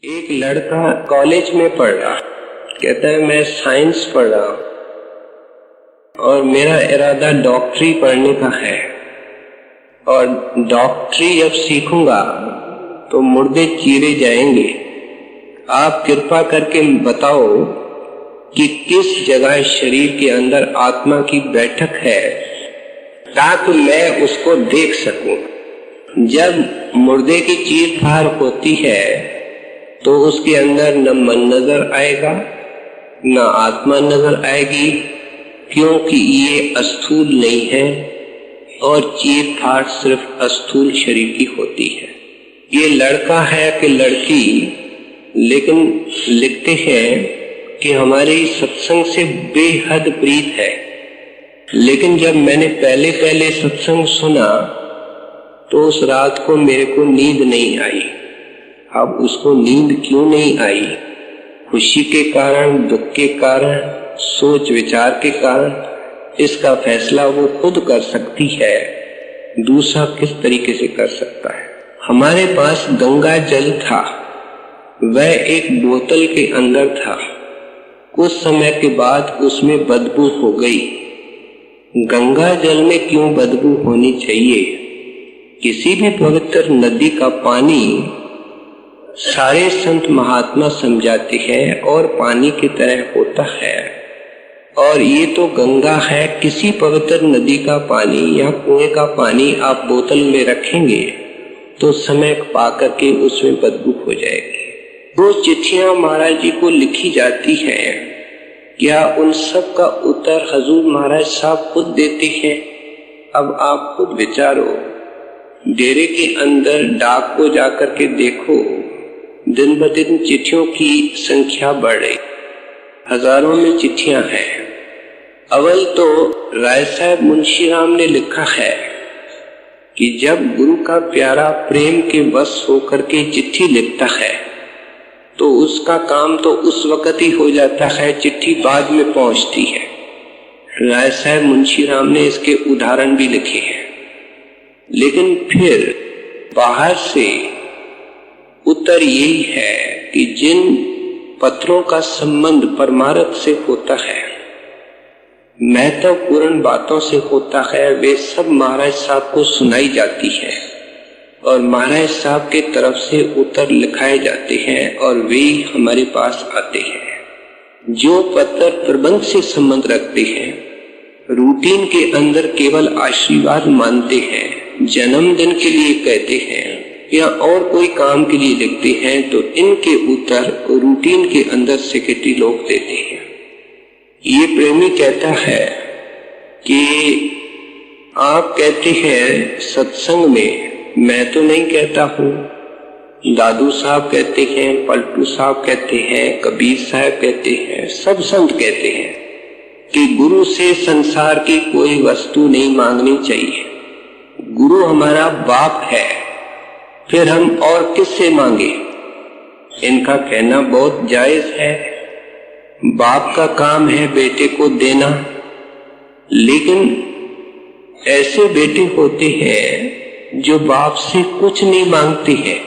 एक लड़का कॉलेज में पढ़ रहा, कहता है मैं साइंस पढ़ रहा हूं और मेरा इरादा डॉक्टरी पढ़ने का है और डॉक्टरी जब सीखूंगा तो मुर्दे चीरे जाएंगे। आप कृपा करके बताओ कि किस जगह शरीर के अंदर आत्मा की बैठक है ताकि मैं उसको देख सकूं। जब मुर्दे की चीर फाड़ होती है तो उसके अंदर न मन नजर आएगा न आत्मा नजर आएगी, क्योंकि ये अस्थूल नहीं है और चीर फाड़ सिर्फ अस्थूल शरीर की होती है। ये लड़का है कि लड़की, लेकिन लिखते हैं कि हमारे सत्संग से बेहद प्रीत है, लेकिन जब मैंने पहले सत्संग सुना तो उस रात को मेरे को नींद नहीं आई। अब उसको नींद क्यों नहीं आई? खुशी के कारण, दुख के कारण, सोच विचार के कारण? इसका फैसला वो खुद कर सकती है, दूसरा किस तरीके से कर सकता है। हमारे पास गंगा जल था, वह एक बोतल के अंदर था। कुछ समय के बाद उसमें बदबू हो गई। गंगा जल में क्यों बदबू होनी चाहिए? किसी भी पवित्र नदी का पानी सारे संत महात्मा समझाते हैं और पानी की तरह होता है, और ये तो गंगा है। किसी पवित्र नदी का पानी या कुएं का पानी आप बोतल में रखेंगे तो समय पाकर के उसमें बदबू हो जाएगी। वो चिट्ठियां महाराज जी को लिखी जाती हैं, क्या उन सब का उत्तर हजूर महाराज साहब खुद देते हैं? अब आप खुद विचारो, डेरे के अंदर डाक को जाकर के देखो, दिन ब दिन चिट्ठियों की संख्या बढ़ रही, हजारों में चिट्ठियां हैं। अव्वल तो राय साहब मुंशी राम ने लिखा है कि जब गुरु का प्यारा प्रेम के वश होकर के चिट्ठी लिखता है तो उसका काम तो उस वक्त ही हो जाता है, चिट्ठी बाद में पहुंचती है। राय साहब मुंशी राम ने इसके उदाहरण भी लिखे हैं। लेकिन फिर बाहर से उत्तर यही है कि जिन पत्रों का संबंध परमार्थ से होता है, महत्वपूर्ण बातों से होता है, वे सब महाराज साहब को सुनाई जाती है और महाराज साहब के तरफ से उत्तर लिखाए जाते हैं और वे हमारे पास आते हैं। जो पत्र प्रबंध से संबंध रखते हैं, रूटीन के अंदर केवल आशीर्वाद मानते हैं, जन्मदिन के लिए कहते हैं या और कोई काम के लिए लिखते हैं, तो इनके उत्तर रूटीन के अंदर सेक्रेटरी लोग देते हैं। ये प्रेमी कहता है कि आप कहते हैं सत्संग में, मैं तो नहीं कहता हूँ, दादू साहब कहते हैं, पलटू साहब कहते हैं, कबीर साहब कहते हैं, सब संत कहते हैं कि गुरु से संसार की कोई वस्तु नहीं मांगनी चाहिए। गुरु हमारा बाप है, फिर हम और किससे मांगे? इनका कहना बहुत जायज है, बाप का काम है बेटे को देना, लेकिन ऐसे बेटे होते हैं जो बाप से कुछ नहीं मांगते हैं,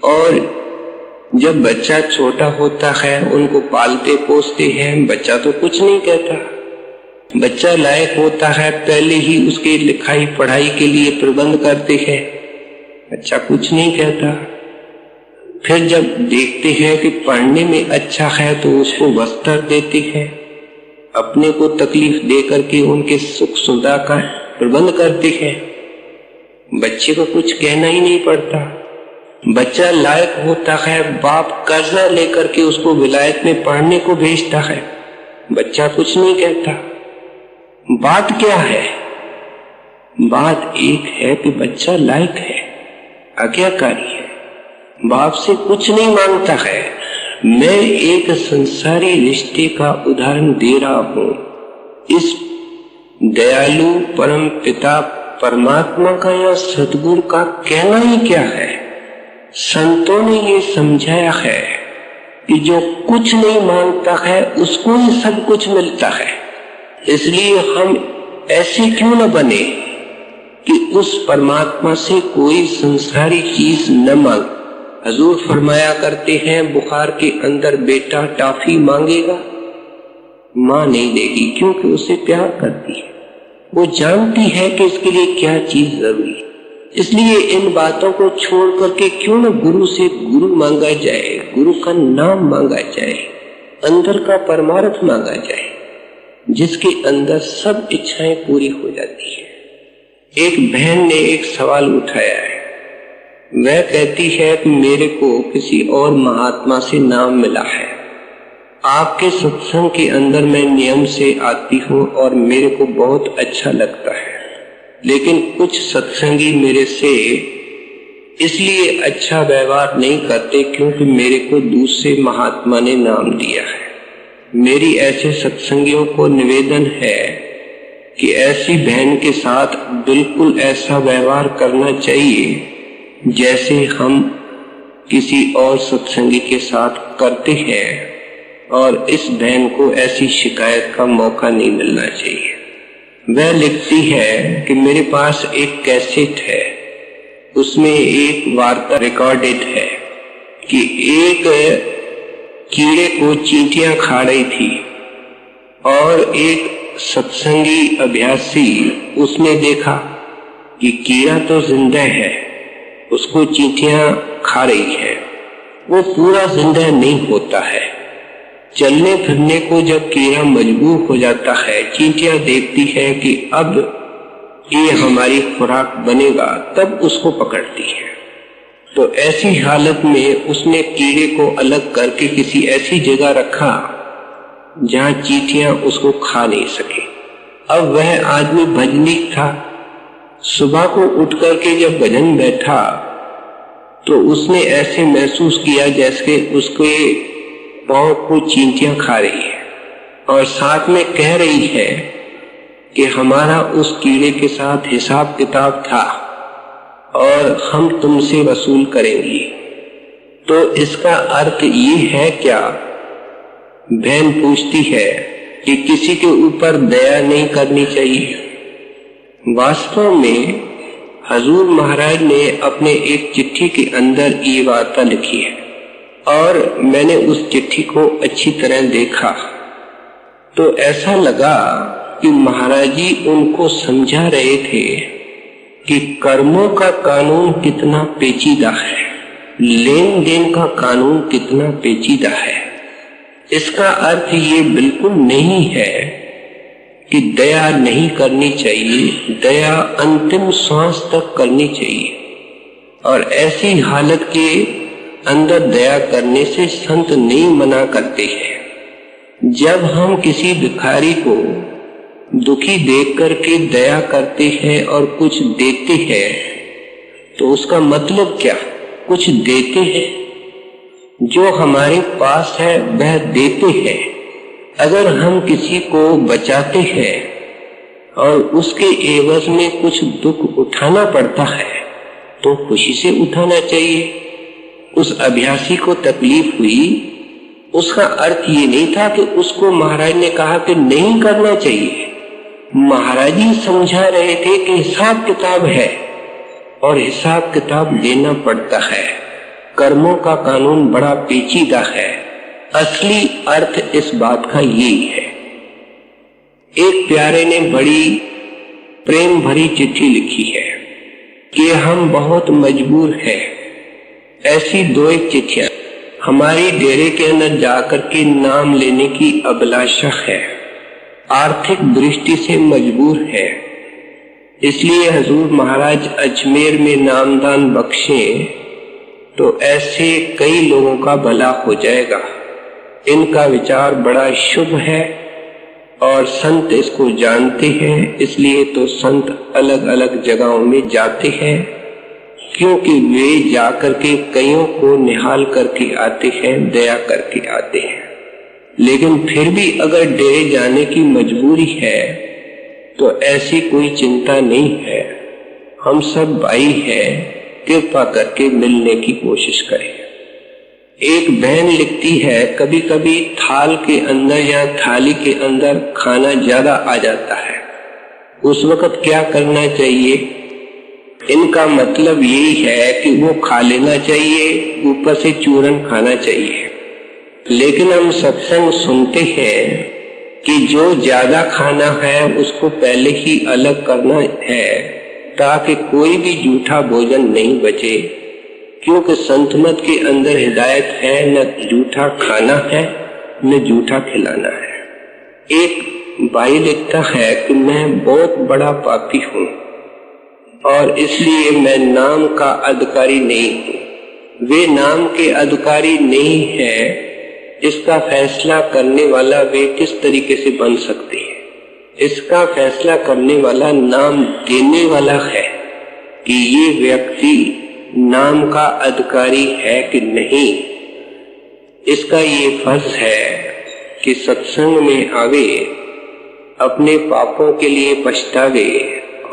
और जब बच्चा छोटा होता है उनको पालते पोसते हैं, बच्चा तो कुछ नहीं कहता। बच्चा लायक होता है, पहले ही उसके लिखाई पढ़ाई के लिए प्रबंध करते हैं, बच्चा कुछ नहीं कहता। फिर जब देखते हैं कि पढ़ने में अच्छा है तो उसको वस्त्र देते हैं, अपने को तकलीफ दे करके उनके सुख सुविधा का प्रबंध करते हैं, बच्चे को कुछ कहना ही नहीं पड़ता। बच्चा लायक होता है, बाप कर्जा लेकर के उसको विलायत में पढ़ने को भेजता है, बच्चा कुछ नहीं कहता। बात क्या है? बात एक है कि बच्चा लायक है, आज्ञाकारी है, बाप से कुछ नहीं मांगता है। मैं एक संसारी रिश्ते का उदाहरण दे रहा हूं। इस दयालु परम पिता परमात्मा का या सदगुरु का कहना ही क्या है? संतों ने ये समझाया है कि जो कुछ नहीं मांगता है उसको ही सब कुछ मिलता है। इसलिए हम ऐसे क्यों न बने कि उस परमात्मा से कोई संसारी चीज न मांग, हजूर फरमाया करते हैं, बुखार के अंदर बेटा टॉफी मांगेगा, माँ नहीं देगी, क्योंकि उसे प्यार करती है, वो जानती है कि इसके लिए क्या चीज जरूरी है। इसलिए इन बातों को छोड़ करके क्यों न गुरु से गुरु मांगा जाए, गुरु का नाम मांगा जाए, अंदर का परमार्थ मांगा जाए, जिसके अंदर सब इच्छाएं पूरी हो जाती है। एक बहन ने एक सवाल उठाया है। वह कहती है कि मेरे को किसी और महात्मा से नाम मिला है, आपके सत्संग के अंदर मैं नियम से आती हूँ और मेरे को बहुत अच्छा लगता है, लेकिन कुछ सत्संगी मेरे से इसलिए अच्छा व्यवहार नहीं करते क्योंकि मेरे को दूसरे महात्मा ने नाम दिया है। मेरी ऐसे सत्संगियों को निवेदन है कि ऐसी बहन के साथ बिल्कुल ऐसा व्यवहार करना चाहिए जैसे हम किसी और सत्संगी के साथ करते हैं, और इस बहन को ऐसी शिकायत का मौका नहीं मिलना चाहिए। वह लिखती है कि मेरे पास एक कैसेट है, उसमें एक वार्ता रिकॉर्डेड है कि एक कीड़े को चींटियां खा रही थी और एक सत्संगी अभ्यासी उसने देखा कि कीड़ा तो जिंदा है, उसको चींटियां खा रही है, वो पूरा जिंदा नहीं होता है। चलने फिरने को जब कीड़ा मजबूर हो जाता है, चींटियां देखती है कि अब ये हमारी खुराक बनेगा, तब उसको पकड़ती है। तो ऐसी हालत में उसने कीड़े को अलग करके किसी ऐसी जगह रखा जहां चींटियां उसको खा नहीं सके। अब वह आदमी भजनीक था। सुबह को उठ करके जब भजन बैठा तो उसने ऐसे महसूस किया जैसे उसके पांव को चींटियां खा रही है, और साथ में कह रही है कि हमारा उस कीड़े के साथ हिसाब किताब था और हम तुमसे वसूल करेंगी। तो इसका अर्थ ये है क्या? बहन पूछती है कि किसी के ऊपर दया नहीं करनी चाहिए। वास्तव में हजूर महाराज ने अपने एक चिट्ठी के अंदर ये वार्ता लिखी है, और मैंने उस चिट्ठी को अच्छी तरह देखा तो ऐसा लगा कि महाराज जी उनको समझा रहे थे कि कर्मों का कानून कितना पेचीदा है, लेन देन का कानून कितना पेचीदा है। इसका अर्थ ये बिल्कुल नहीं है कि दया नहीं करनी चाहिए, दया अंतिम श्वास तक करनी चाहिए, और ऐसी हालत के अंदर दया करने से संत नहीं मना करते हैं। जब हम किसी भिखारी को दुखी देख करके दया करते हैं और कुछ देते हैं तो उसका मतलब क्या? कुछ देते हैं, जो हमारे पास है वह देते हैं। अगर हम किसी को बचाते हैं और उसके एवज में कुछ दुख उठाना पड़ता है तो खुशी से उठाना चाहिए। उस अभ्यासी को तकलीफ हुई, उसका अर्थ ये नहीं था कि उसको महाराज ने कहा कि नहीं करना चाहिए। महाराज जी समझा रहे थे कि हिसाब किताब है और हिसाब किताब देना पड़ता है। कर्मों का कानून बड़ा पेचीदा है। असली अर्थ इस बात का यही है। एक प्यारे ने बड़ी प्रेम भरी चिट्ठी लिखी है कि हम बहुत मजबूर हैं। ऐसी दो एक चिट्ठियां हमारी डेरे के अंदर जाकर के नाम लेने की अभिलाषा है, आर्थिक दृष्टि से मजबूर है, इसलिए हजूर महाराज अजमेर में नामदान बख्शें तो ऐसे कई लोगों का भला हो जाएगा। इनका विचार बड़ा शुभ है और संत इसको जानते हैं, इसलिए तो संत अलग अलग जगहों में जाते हैं, क्योंकि वे जाकर के कईयों को निहाल करके आते हैं, दया करके आते हैं। लेकिन फिर भी अगर डेरे जाने की मजबूरी है तो ऐसी कोई चिंता नहीं है। हम सब भाई हैं, कृपा करके मिलने की कोशिश करें। एक बहन लिखती है, कभी कभी थाल के अंदर या थाली के अंदर खाना ज्यादा आ जाता है, उस वक्त क्या करना चाहिए? इनका मतलब यही है कि वो खा लेना चाहिए, ऊपर से चूरन खाना चाहिए। लेकिन हम सत्संग सुनते हैं कि जो ज्यादा खाना है उसको पहले ही अलग करना है ताकि कोई भी जूठा भोजन नहीं बचे, क्योंकि संत मत के अंदर हिदायत है न जूठा खाना है न जूठा खिलाना है। एक भाई लिखता है कि मैं बहुत बड़ा पापी हूँ और इसलिए मैं नाम का अधिकारी नहीं हूँ। वे नाम के अधिकारी नहीं है, इसका फैसला करने वाला वे किस तरीके से बन सकते हैं? इसका फैसला करने वाला नाम देने वाला है कि ये व्यक्ति नाम का अधिकारी है कि नहीं। इसका ये फर्ज है कि सत्संग में आवे, अपने पापों के लिए पछतावे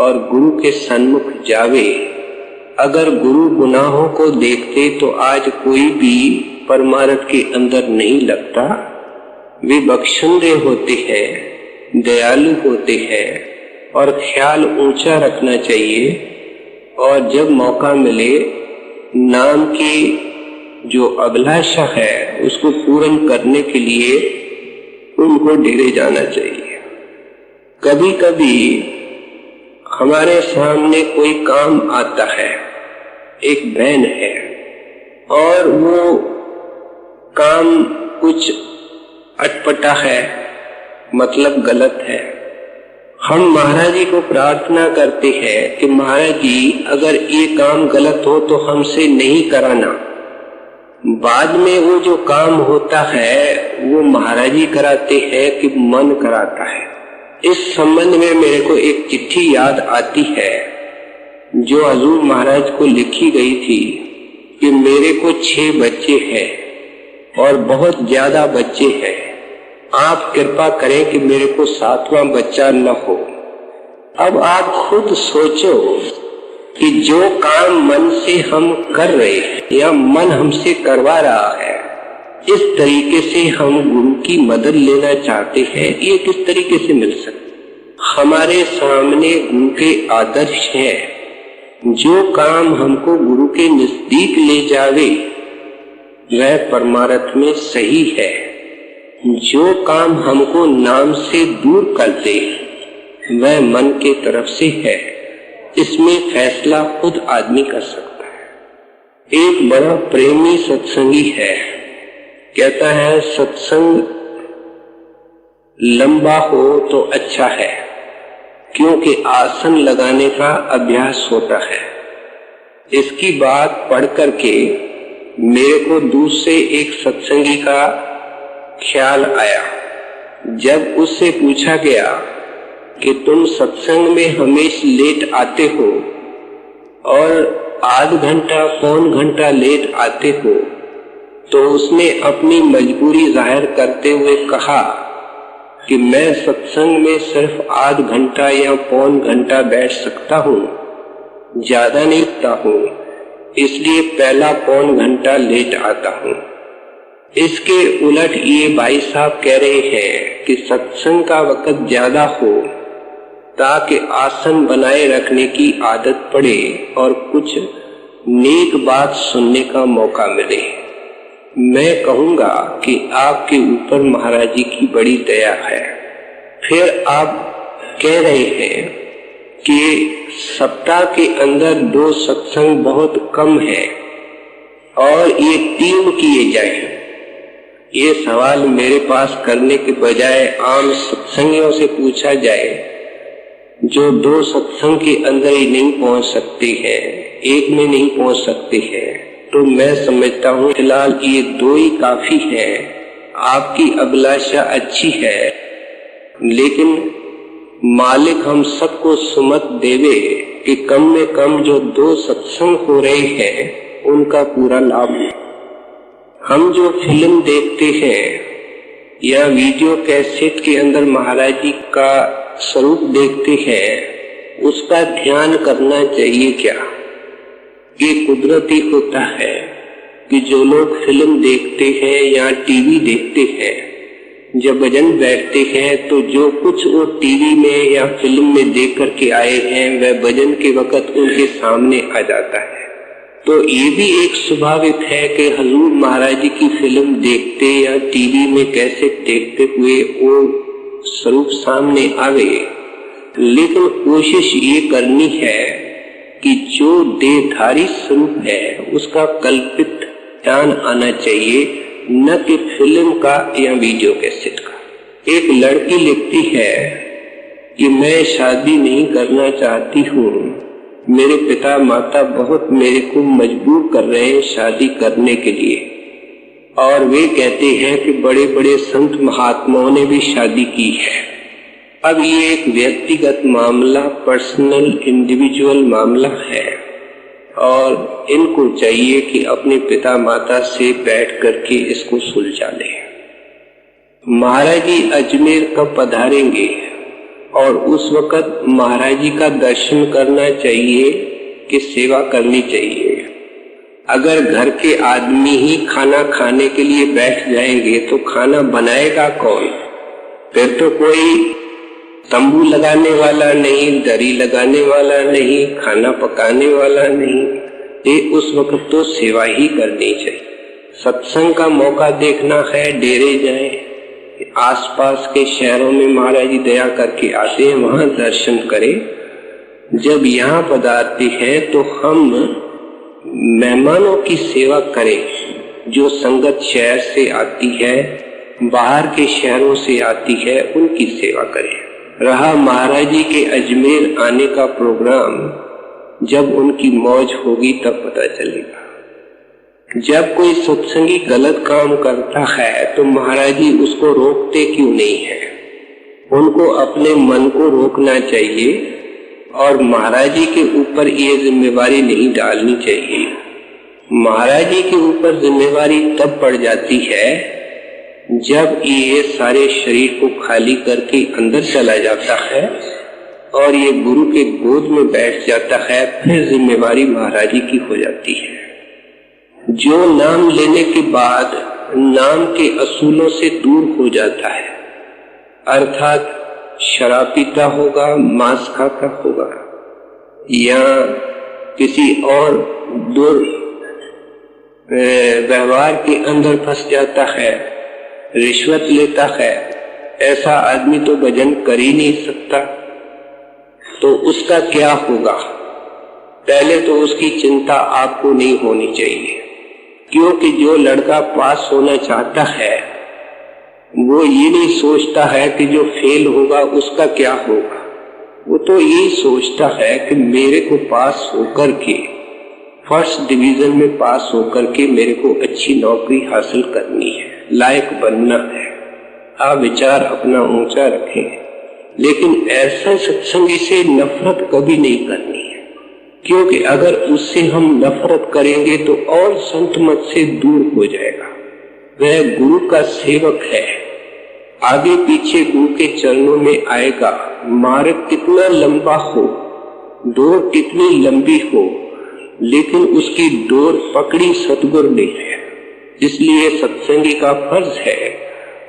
और गुरु के सन्मुख जावे। अगर गुरु गुनाहों को देखते तो आज कोई भी परमार्थ के अंदर नहीं लगता। वे बख्शुंदे होते हैं, दयालु होते हैं और ख्याल ऊंचा रखना चाहिए। और जब मौका मिले नाम की जो अभिलाषा है उसको पूर्ण करने के लिए उनको डेरे जाना चाहिए। कभी कभी हमारे सामने कोई काम आता है, एक बहन है और वो काम कुछ अटपटा है, मतलब गलत है। हम महाराज जी को प्रार्थना करते हैं कि महाराज जी अगर ये काम गलत हो तो हमसे नहीं कराना। बाद में वो जो काम होता है वो महाराज जी कराते हैं कि मन कराता है। इस संबंध में मेरे को एक चिट्ठी याद आती है जो हजूर महाराज को लिखी गई थी कि मेरे को 6 बच्चे हैं और बहुत ज्यादा बच्चे हैं, आप कृपा करें कि मेरे को 7वां बच्चा न हो। अब आप खुद सोचो कि जो काम मन से हम कर रहे हैं या मन हमसे करवा रहा है, इस तरीके से हम गुरु की मदद लेना चाहते हैं, ये किस तरीके से मिल सकता? हमारे सामने गुरु के आदर्श हैं। जो काम हमको गुरु के नजदीक ले जावे वह परमार्थ में सही है। जो काम हमको नाम से दूर कर दे वह मन के तरफ से है। इसमें फैसला खुद आदमी कर सकता है। एक बड़ा प्रेमी सत्संगी है, कहता है सत्संग लंबा हो तो अच्छा है क्योंकि आसन लगाने का अभ्यास होता है। इसकी बात पढ़ करके मेरे को दूसरे एक सत्संगी का ख्याल आया। जब उससे पूछा गया कि तुम सत्संग में हमेशा लेट आते हो और आध घंटा पौन घंटा लेट आते हो, तो उसने अपनी मजबूरी जाहिर करते हुए कहा कि मैं सत्संग में सिर्फ आध घंटा या पौन घंटा बैठ सकता हूँ, ज्यादा नहीं सकता हूँ, इसलिए पहला पौन घंटा लेट आता हूँ। इसके उलट ये भाई साहब कह रहे हैं कि सत्संग का वक्त ज्यादा हो ताकि आसन बनाए रखने की आदत पड़े और कुछ नेक बात सुनने का मौका मिले। मैं कहूंगा कि आपके ऊपर महाराज जी की बड़ी दया है। फिर आप कह रहे हैं कि सप्ताह के अंदर 2 सत्संग बहुत कम है और ये 3 किए जाए। ये सवाल मेरे पास करने के बजाय आम सत्संगियों से पूछा जाए जो 2 सत्संग के अंदर ही नहीं पहुंच सकते हैं, एक में नहीं पहुंच सकते हैं, तो मैं समझता हूँ फिलहाल ये 2 ही काफी है। आपकी अभिलाषा अच्छी है, लेकिन मालिक हम सबको सुमत देवे कि कम में कम जो 2 सत्संग हो रहे हैं उनका पूरा लाभ हो। हम जो फिल्म देखते हैं या वीडियो कैसेट के अंदर महाराज जी का स्वरूप देखते हैं, उसका ध्यान करना चाहिए क्या? ये कुदरती होता है कि जो लोग फिल्म देखते हैं या टीवी देखते हैं जब भजन बैठते हैं तो जो कुछ वो टीवी में या फिल्म में देख करके आए हैं वह भजन के वक्त उनके सामने आ जाता है। तो ये भी एक स्वाभाविक है कि हजूर महाराज जी की फिल्म देखते या टीवी में कैसेट देखते हुए वो स्वरूप सामने आवे, लेकिन कोशिश ये करनी है कि जो देहधारी स्वरूप है उसका कल्पित ध्यान आना चाहिए, न कि फिल्म का या वीडियो कैसेट का। एक लड़की लिखती है कि मैं शादी नहीं करना चाहती हूँ, मेरे पिता माता बहुत मेरे को मजबूर कर रहे हैं शादी करने के लिए, और वे कहते हैं कि बड़े बड़े संत महात्माओं ने भी शादी की है। अब ये एक व्यक्तिगत मामला, पर्सनल इंडिविजुअल मामला है, और इनको चाहिए कि अपने पिता माता से बैठ करके इसको सुलझा लें। महाराज जी अजमेर कब पधारेंगे और उस वक्त महाराज जी का दर्शन करना चाहिए कि सेवा करनी चाहिए। अगर घर के आदमी ही खाना खाने के लिए बैठ जाएंगे तो खाना बनाएगा कौन? फिर तो कोई तंबू लगाने वाला नहीं, दरी लगाने वाला नहीं, खाना पकाने वाला नहीं। ये उस वक्त तो सेवा ही करनी चाहिए। सत्संग का मौका देखना है, डेरे जाएं, आसपास के शहरों में महाराज जी दया करके आते हैं, वहां दर्शन करें। जब यहाँ पधारते हैं तो हम मेहमानों की सेवा करें। जो संगत शहर से आती है, बाहर के शहरों से आती है, उनकी सेवा करें। रहा महाराज जी के अजमेर आने का प्रोग्राम, जब उनकी मौज होगी तब पता चलेगा। जब कोई सत्संगी गलत काम करता है तो महाराज जी उसको रोकते क्यों नहीं है? उनको अपने मन को रोकना चाहिए और महाराज जी के ऊपर ये जिम्मेवारी नहीं डालनी चाहिए। महाराज जी के ऊपर जिम्मेवारी तब पड़ जाती है जब ये सारे शरीर को खाली करके अंदर चला जाता है और ये गुरु के गोद में बैठ जाता है, फिर जिम्मेवारी महाराज जी की हो जाती है। जो नाम लेने के बाद नाम के असूलों से दूर हो जाता है, अर्थात शराब पीता होगा, मांस खाता होगा या किसी और व्यवहार के अंदर फंस जाता है, रिश्वत लेता है, ऐसा आदमी तो भजन कर ही नहीं सकता। तो उसका क्या होगा? पहले तो उसकी चिंता आपको नहीं होनी चाहिए, क्योंकि जो लड़का पास होना चाहता है वो ये नहीं सोचता है कि जो फेल होगा उसका क्या होगा। वो तो यही सोचता है कि मेरे को पास होकर के, फर्स्ट डिवीजन में पास होकर के मेरे को अच्छी नौकरी हासिल करनी है, लायक बनना है। आप विचार अपना ऊंचा रखें, लेकिन ऐसा सत्संगी से नफरत कभी नहीं करनी है, क्योंकि अगर उससे हम नफरत करेंगे तो और संत मत से दूर हो जाएगा। वह गुरु का सेवक है, आगे पीछे गुरु के चरणों में आएगा। मार्ग कितना लंबा हो, डोर कितनी लंबी हो, लेकिन उसकी डोर पकड़ी सतगुरु ने है। इसलिए सत्संगी का फर्ज है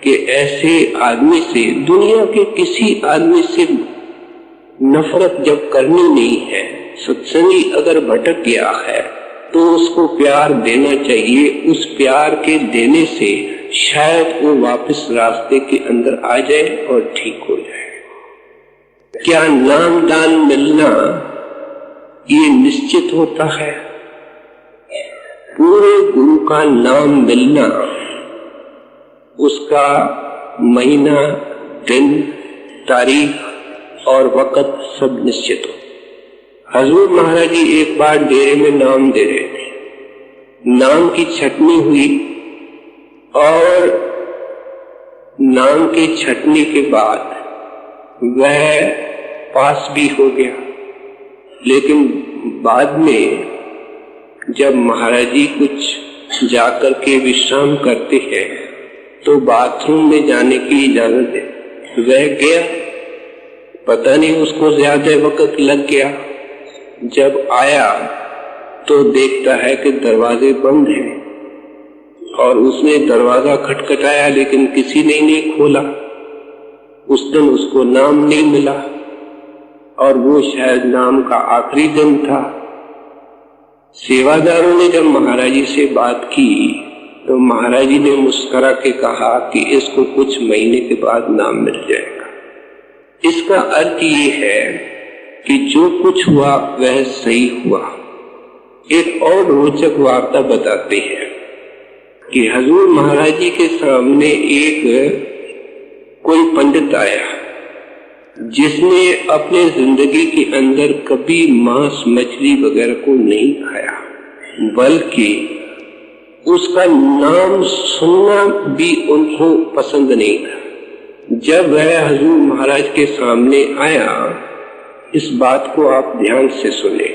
कि ऐसे आदमी से, दुनिया के किसी आदमी से नफरत जब करनी नहीं है, सत्संगी अगर भटक गया है तो उसको प्यार देना चाहिए। उस प्यार के देने से शायद वो वापस रास्ते के अंदर आ जाए और ठीक हो जाए। क्या नाम दान मिलना ये निश्चित होता है? पूरे गुरु का नाम मिलना, उसका महीना, दिन, तारीख और वक्त सब निश्चित हो। हजूर महाराज जी एक बार डेरे में नाम दे रहे थे, नाम की छटनी हुई और नाम की छटनी के बाद वह पास भी हो गया। लेकिन बाद में जब महाराज जी कुछ जाकर के विश्राम करते हैं तो बाथरूम में जाने की इजाजत दे, वह गया, पता नहीं उसको ज्यादा वक्त लग गया। जब आया तो देखता है कि दरवाजे बंद हैं। और उसने दरवाजा खटखटाया लेकिन किसी ने नहीं खोला। उस दिन उसको नाम नहीं मिला और वो शायद नाम का आखिरी दिन था। सेवादारों ने जब महाराज जी से बात की तो महाराज जी ने मुस्कुरा के कहा कि इसको कुछ महीने के बाद नाम मिल जाएगा। इसका अर्थ ये है कि जो कुछ हुआ वह सही हुआ। एक और रोचक वार्ता बताते हैं कि हजूर महाराज जी के सामने एक कोई पंडित आया जिसने अपने जिंदगी के अंदर कभी मांस मछली वगैरह को नहीं खाया, बल्कि उसका नाम सुनना भी उनको पसंद नहीं था। जब वह हजूर महाराज के सामने आया, इस बात को आप ध्यान से सुने,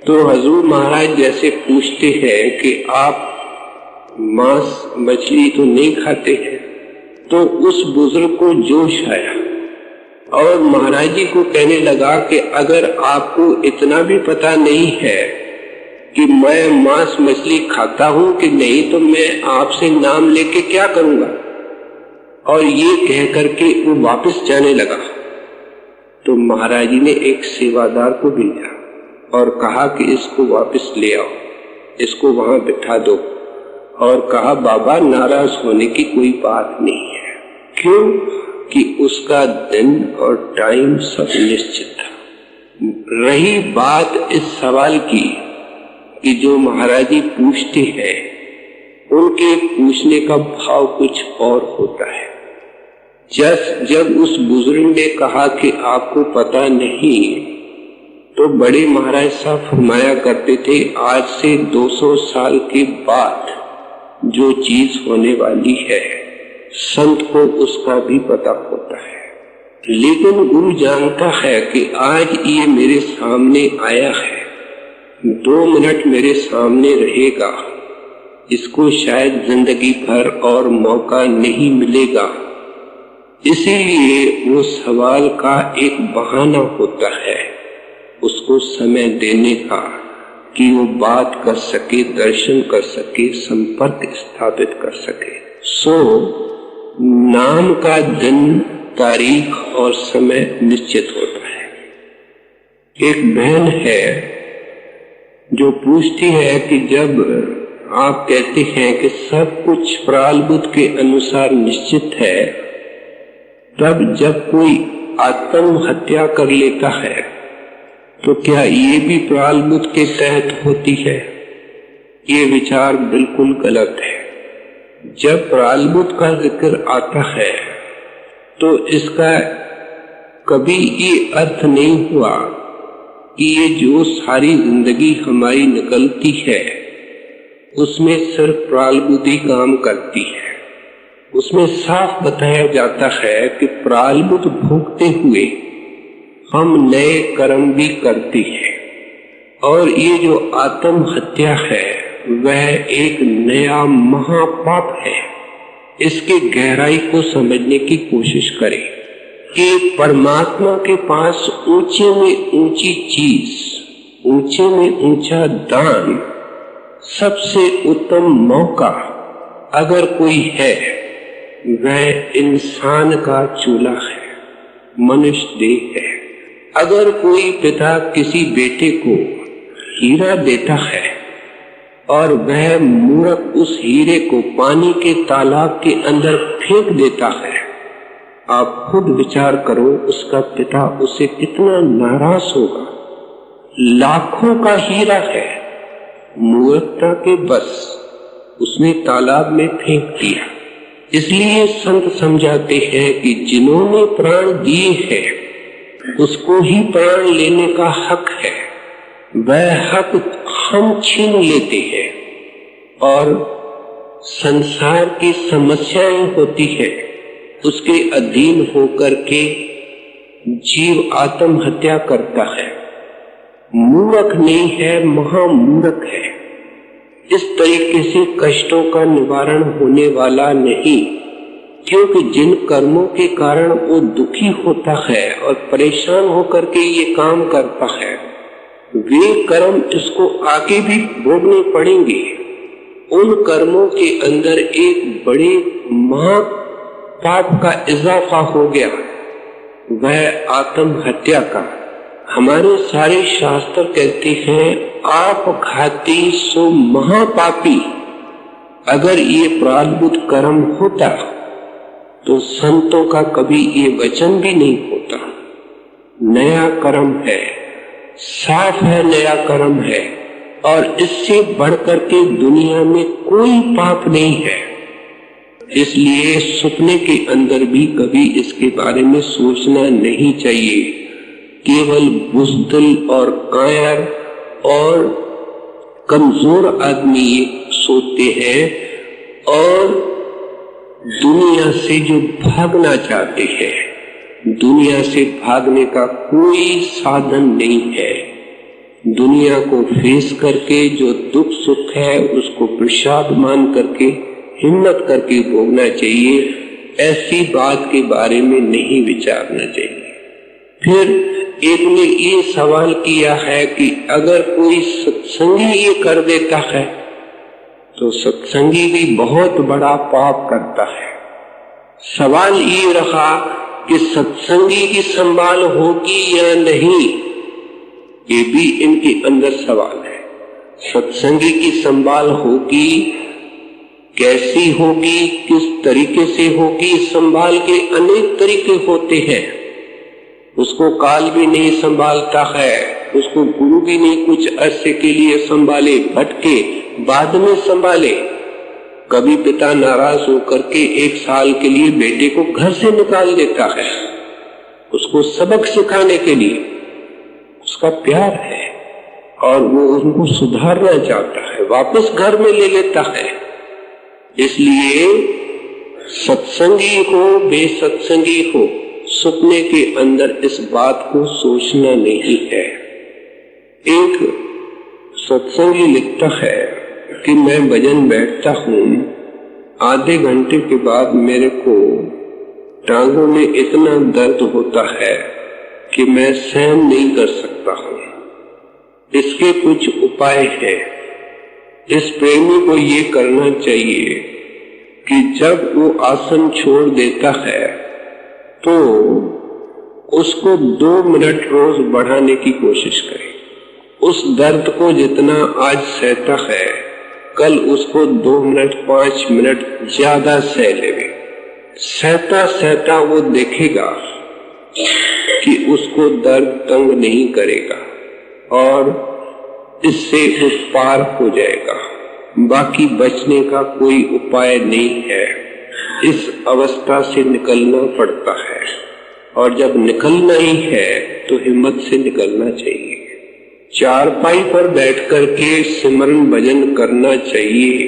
तो हजूर महाराज जैसे पूछते हैं कि आप मांस मछली तो नहीं खाते हैं, तो उस बुजुर्ग को जोश आया और महाराज जी को कहने लगा कि अगर आपको इतना भी पता नहीं है कि मैं मांस मछली खाता हूं कि नहीं, तो मैं आपसे नाम लेके क्या करूंगा। और ये कह करके वो वापस जाने लगा। तो महाराज जी ने एक सेवादार को भेजा और कहा कि इसको वापस ले आओ, इसको वहां बिठा दो, और कहा बाबा नाराज होने की कोई बात नहीं है। क्यों? कि उसका दिन और टाइम सब निश्चित था। रही बात इस सवाल की कि जो महाराज जी पूछते हैं उनके पूछने का भाव कुछ और होता है। जब उस बुजुर्ग ने कहा कि आपको पता नहीं, तो बड़े महाराज साहब फरमाया करते थे आज से 200 साल के बाद जो चीज होने वाली है संत को उसका भी पता होता है। लेकिन गुरु जानता है कि आज ये मेरे सामने आया है, 2 मिनट मेरे सामने रहेगा, इसको शायद जिंदगी भर और मौका नहीं मिलेगा। इसीलिए वो सवाल का एक बहाना होता है उसको समय देने का कि वो बात कर सके, दर्शन कर सके, संपर्क स्थापित कर सके। नाम का दिन, तारीख और समय निश्चित होता है। एक बहन है जो पूछती है कि जब आप कहते हैं कि सब कुछ प्रारब्ध के अनुसार निश्चित है, तब जब कोई आत्महत्या कर लेता है तो क्या ये भी प्रारब्ध के तहत होती है? ये विचार बिल्कुल गलत है। जब प्रारब्ध का जिक्र आता है तो इसका कभी ये अर्थ नहीं हुआ कि ये जो सारी जिंदगी हमारी निकलती है उसमें सिर्फ प्रारब्ध ही काम करती है। उसमें साफ बताया जाता है कि प्रारब्ध भोगते हुए हम नए कर्म भी करते हैं, और ये जो आत्महत्या है वह एक नया महापाप है। इसके गहराई को समझने की कोशिश करें कि परमात्मा के पास ऊंचे में ऊंची चीज, ऊंचे में ऊंचा दान, सबसे उत्तम मौका अगर कोई है वह इंसान का चूल्हा है, मनुष्य देह है। अगर कोई पिता किसी बेटे को हीरा देता है और वह मूर्ख उस हीरे को पानी के तालाब के अंदर फेंक देता है, आप खुद विचार करो उसका पिता उसे कितना नाराज होगा। लाखों का हीरा है, मूर्खता के बस उसने तालाब में फेंक दिया। इसलिए संत समझाते हैं कि जिन्होंने प्राण दिए हैं उसको ही प्राण लेने का हक है। वह हक हम छीन लेते हैं और संसार की समस्याएं होती है उसके अधीन होकर के जीव आत्महत्या करता है। मूर्ख नहीं है, महामूर्ख है। इस तरीके से कष्टों का निवारण होने वाला नहीं, क्योंकि जिन कर्मों के कारण वो दुखी होता है और परेशान होकर के ये काम करता है, वे कर्म इसको आगे भी भोगने पड़ेंगे। उन कर्मों के अंदर एक बड़े महा पाप का इजाफा हो गया, वह आत्महत्या का। हमारे सारे शास्त्र कहते हैं आप घाती सो महापापी। अगर ये प्रारब्ध कर्म होता तो संतों का कभी ये वचन भी नहीं होता। नया कर्म है, साफ है, नया कर्म है, और इससे बढ़कर के दुनिया में कोई पाप नहीं है। इसलिए सपने के अंदर भी कभी इसके बारे में सोचना नहीं चाहिए। केवल बुज़दिल और कायर और कमजोर आदमी ये सोचते हैं, और दुनिया से जो भागना चाहते हैं, दुनिया से भागने का कोई साधन नहीं है। दुनिया को फेस करके जो दुख सुख है उसको प्रसाद मान करके हिम्मत करके भोगना चाहिए। ऐसी बात के बारे में नहीं विचारना चाहिए। फिर एक ने ये सवाल किया है कि अगर कोई सत्संगी ये कर देता है तो सत्संगी भी बहुत बड़ा पाप करता है। सवाल ये रहा कि सत्संगी की संभाल होगी या नहीं, ये भी इनके अंदर सवाल है। सत्संगी की संभाल होगी, कैसी होगी, किस तरीके से होगी? संभाल के अनेक तरीके होते हैं। उसको काल भी नहीं संभालता है, उसको गुरु भी नहीं कुछ अरसे के लिए संभाले, भटके, बाद में संभाले। कभी पिता नाराज होकर के 1 साल के लिए बेटे को घर से निकाल देता है, उसको सबक सिखाने के लिए। उसका प्यार है और वो उनको सुधारना चाहता है, वापस घर में ले लेता है। इसलिए सत्संगी हो बेसत्संगी हो, सपने के अंदर इस बात को सोचना नहीं है। एक सत्संगी लिखता है कि मैं भजन बैठता हूँ, आधे घंटे के बाद मेरे को टांगों में इतना दर्द होता है कि मैं सहन नहीं कर सकता हूँ। इसके कुछ उपाय हैं। इस प्रेमी को ये करना चाहिए कि जब वो आसन छोड़ देता है तो उसको 2 मिनट रोज बढ़ाने की कोशिश करे। उस दर्द को जितना आज सहता है, कल उसको 2 मिनट 5 मिनट ज्यादा सह लेवे। सहता सहता वो देखेगा कि उसको दर्द तंग नहीं करेगा और इससे वो पार हो जाएगा। बाकी बचने का कोई उपाय नहीं है। इस अवस्था से निकलना पड़ता है, और जब निकलना ही है तो हिम्मत से निकलना चाहिए। चारपाई पर बैठ करके सिमरन भजन करना चाहिए।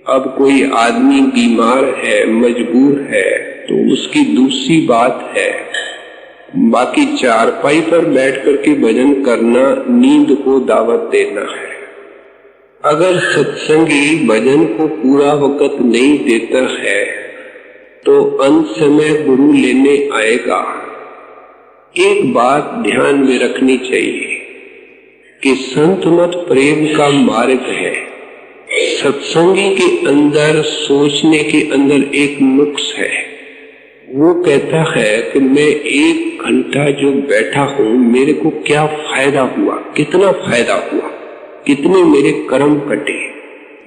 अब कोई आदमी बीमार है, मजबूर है, तो उसकी दूसरी बात है। बाकी चारपाई पर बैठ करके भजन करना नींद को दावत देना है। अगर सत्संगी भजन को पूरा वक्त नहीं देता है तो अंत समय गुरु लेने आएगा। एक बात ध्यान में रखनी चाहिए कि संत मत प्रेम का मार्ग है। सत्संगी के अंदर सोचने के अंदर एक नुक्स है। वो कहता है कि मैं 1 घंटा जो बैठा हूँ, मेरे को क्या फायदा हुआ, कितना फायदा हुआ, कितने मेरे कर्म कटे।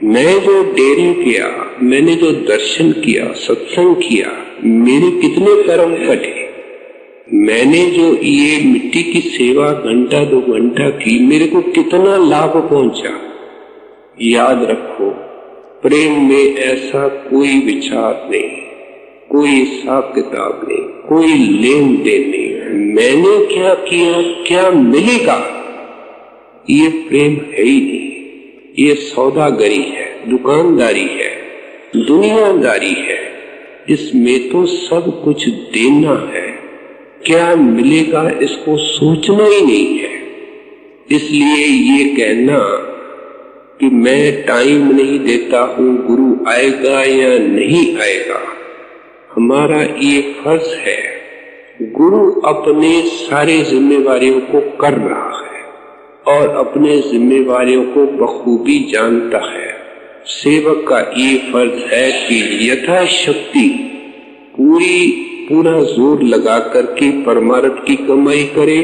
मैं जो डेरी किया, मैंने जो दर्शन किया, सत्संग किया, मेरे कितने कर्म कटे। मैंने जो ये मिट्टी की सेवा घंटा 2 घंटा की, मेरे को कितना लाभ पहुंचा। याद रखो, प्रेम में ऐसा कोई विचार नहीं, कोई हिसाब किताब नहीं, कोई लेन देन नहीं। मैंने क्या किया, क्या मिलेगा, ये प्रेम है ही नहीं। ये सौदागरी है, दुकानदारी है, दुनियादारी है। इसमें तो सब कुछ देना है, क्या मिलेगा इसको सोचना ही नहीं है। इसलिए ये कहना कि मैं टाइम नहीं देता हूँ, गुरु आएगा या नहीं आएगा, हमारा ये फर्ज है। गुरु अपने सारे जिम्मेवारियों को कर रहा है और अपने जिम्मेवारियों को बखूबी जानता है। सेवक का ये फर्ज है कि यथाशक्ति पूरा जोर लगा करके परमार्थ की कमाई करे।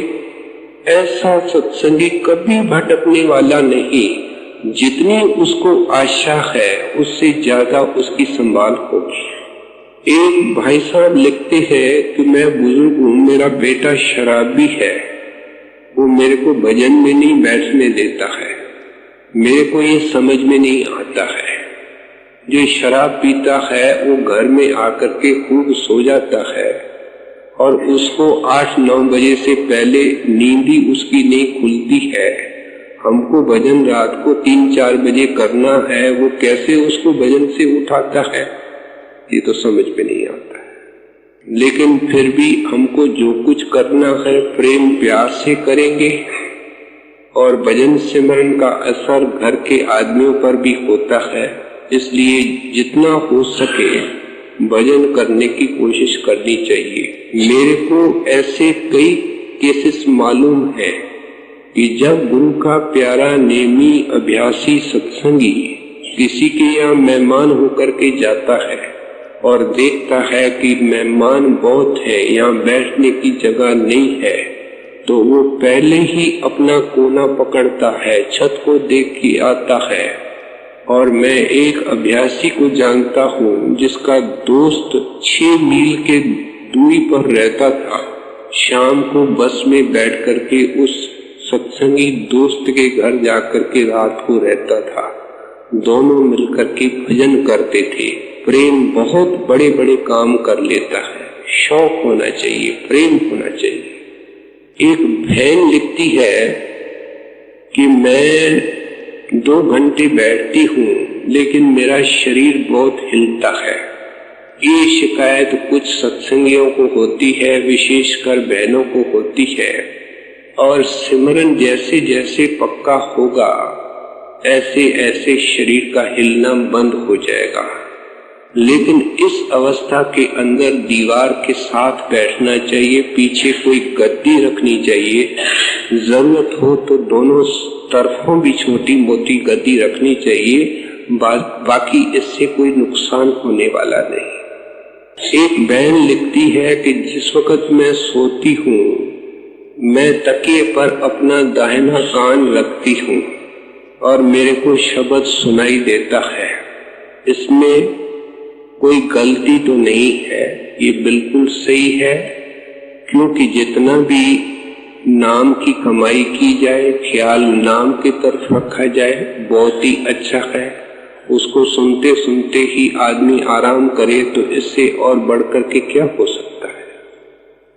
ऐसा सत्संगी कभी भटकने वाला नहीं। जितनी उसको आशा है उससे ज्यादा उसकी संभाल होगी। एक भाई साहब लिखते हैं कि मैं बुजुर्ग हूँ, मेरा बेटा शराबी है, वो मेरे को भजन में नहीं बैठने देता है। मेरे को ये समझ में नहीं आता है, जो शराब पीता है वो घर में आकर के खूब सो जाता है और उसको 8-9 बजे से पहले नींद ही उसकी नहीं खुलती है। हमको भजन रात को 3-4 बजे करना है, वो कैसे उसको भजन से उठाता है, ये तो समझ में नहीं आता है। लेकिन फिर भी हमको जो कुछ करना है प्रेम प्यार से करेंगे और भजन सिमरन का असर घर के आदमियों पर भी होता है। इसलिए जितना हो सके भजन करने की कोशिश करनी चाहिए। मेरे को ऐसे कई केसेस मालूम है कि जब गुरु का प्यारा नेमी अभ्यासी सत्संगी किसी के यहाँ मेहमान होकर के जाता है और देखता है कि मेहमान बहुत है, यहाँ बैठने की जगह नहीं है, तो वो पहले ही अपना कोना पकड़ता है, छत को देख के आता है। और मैं एक अभ्यासी को जानता हूँ जिसका दोस्त 6 मील के दूरी पर रहता था। शाम को बस में बैठ करके उस सत्संगी दोस्त के घर जाकर के रात को रहता था। दोनों मिलकर के भजन करते थे। प्रेम बहुत बड़े बड़े काम कर लेता है। शौक होना चाहिए, प्रेम होना चाहिए। एक बहन लिखती है कि मैं 2 घंटे बैठती हूँ लेकिन मेरा शरीर बहुत हिलता है। ये शिकायत कुछ सत्संगियों को होती है, विशेषकर बहनों को होती है। और सिमरन जैसे जैसे पक्का होगा ऐसे ऐसे शरीर का हिलना बंद हो जाएगा। लेकिन इस अवस्था के अंदर दीवार के साथ बैठना चाहिए, पीछे कोई गद्दी रखनी चाहिए, जरूरत हो तो दोनों तरफों भी छोटी मोटी गद्दी रखनी चाहिए। बाकी इससे कोई नुकसान होने वाला नहीं। एक बहन लिखती है कि जिस वक्त मैं सोती हूँ मैं तकिए पर अपना दाहिना कान रखती हूँ और मेरे को शब्द सुनाई देता है। इसमें कोई गलती तो नहीं है, ये बिल्कुल सही है, क्योंकि जितना भी नाम की कमाई की जाए, ख्याल नाम की तरफ रखा जाए, बहुत ही अच्छा है। उसको सुनते सुनते ही आदमी आराम करे तो इससे और बढ़कर के क्या हो सकता है।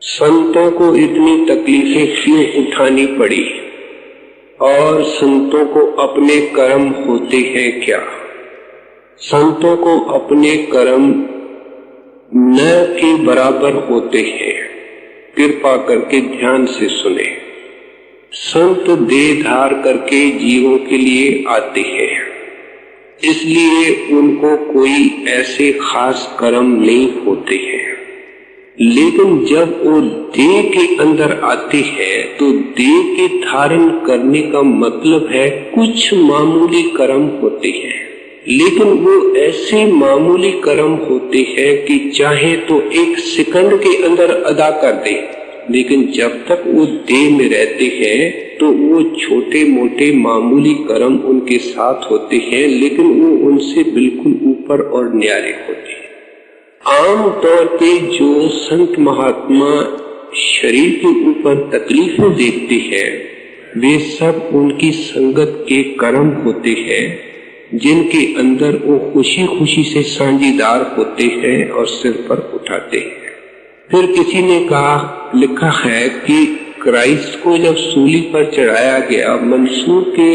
संतों को इतनी तकलीफें क्यों उठानी पड़ी और संतों को अपने कर्म होते हैं क्या? संतों को अपने कर्म न के बराबर होते हैं। कृपा करके ध्यान से सुने। संत देह धार करके जीवों के लिए आते हैं, इसलिए उनको कोई ऐसे खास कर्म नहीं होते हैं। लेकिन जब वो देह के अंदर आते हैं तो देह के धारण करने का मतलब है कुछ मामूली कर्म होते हैं। लेकिन वो ऐसे मामूली कर्म होते हैं कि चाहे तो 1 सेकंड के अंदर अदा कर दे, लेकिन जब तक वो देह में रहते हैं तो वो छोटे मोटे मामूली कर्म उनके साथ होते हैं, लेकिन वो उनसे बिल्कुल ऊपर और न्यारे होते हैं। आम तौर पे जो संत महात्मा शरीर के ऊपर तकलीफें देखते हैं वे सब उनकी संगत के कर्म होते हैं, जिनके अंदर वो खुशी खुशी से साझीदार होते हैं और सिर पर उठाते हैं। फिर किसी ने लिखा है कि क्राइस्ट को जब सूली पर चढ़ाया गया, मंसूर के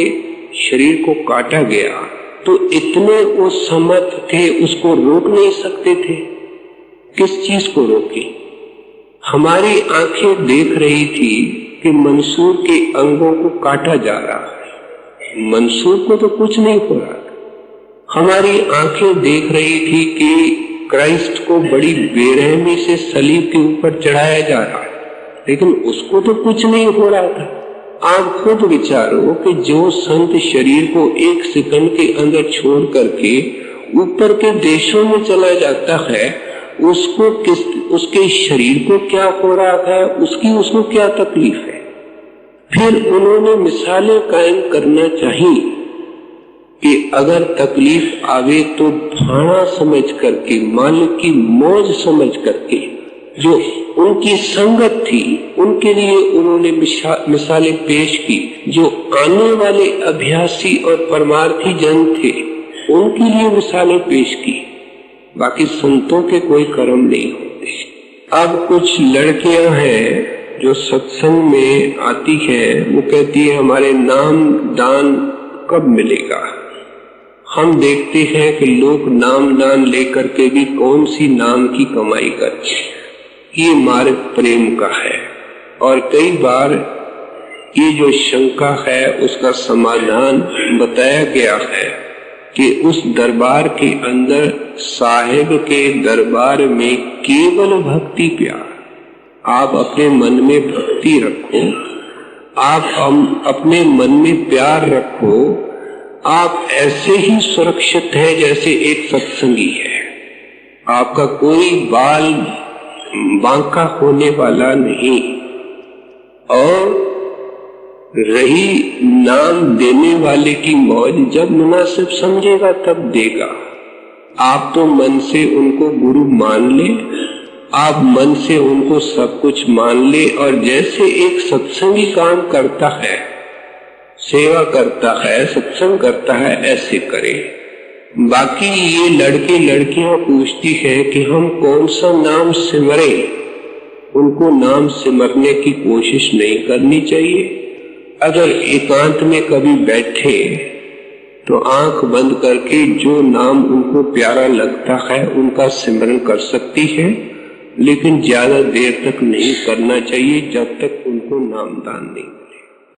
शरीर को काटा गया, तो इतने वो समर्थ थे उसको रोक नहीं सकते थे। किस चीज को रोके? हमारी आंखें देख रही थी कि मंसूर के अंगों को काटा जा रहा है, मंसूर को तो कुछ नहीं हो रहा। हमारी आंखें देख रही थी कि क्राइस्ट को बड़ी बेरहमी से सलीब के ऊपर चढ़ाया जा रहा है, लेकिन उसको तो कुछ नहीं हो रहा था। आप खुद विचारो कि जो संत शरीर को 1 सेकंड के अंदर छोड़ करके ऊपर के देशों में चला जाता है, उसके शरीर को क्या हो रहा है, उसको क्या तकलीफ है। फिर उन्होंने मिसालें कायम करना चाहिए कि अगर तकलीफ आवे तो भाना समझ करके, मालिक की मौज समझ करके, जो उनकी संगत थी उनके लिए उन्होंने मिसालें पेश की। जो आने वाले अभ्यासी और परमार्थी जन थे उनके लिए मिसालें पेश की। बाकी संतों के कोई कर्म नहीं होते। अब कुछ लड़कियां हैं जो सत्संग में आती है, वो कहती है हमारे नाम दान कब मिलेगा। हम देखते हैं कि लोग नाम दान लेकर के भी कौन सी नाम की कमाई करते हैं। ये मार्ग प्रेम का है। और कई बार ये जो शंका है उसका समाधान बताया गया है कि उस दरबार के अंदर, साहिब के दरबार में केवल भक्ति प्यार। आप अपने मन में भक्ति रखो, आप अपने मन में प्यार रखो, आप ऐसे ही सुरक्षित हैं जैसे एक सत्संगी है। आपका कोई बाल बांका होने वाला नहीं। और रही नाम देने वाले की मौज, जब मुनासिब समझेगा तब देगा। आप तो मन से उनको गुरु मान ले, आप मन से उनको सब कुछ मान ले, और जैसे एक सत्संगी काम करता है, सेवा करता है, सत्संग करता है, ऐसे करे। बाकी ये लड़के लड़कियां पूछती है कि हम कौन सा नाम सिमरें। उनको नाम सिमरने की कोशिश नहीं करनी चाहिए। अगर एकांत में कभी बैठे तो आंख बंद करके जो नाम उनको प्यारा लगता है उनका सिमरन कर सकती है, लेकिन ज्यादा देर तक नहीं करना चाहिए जब तक उनको नाम दान नहीं।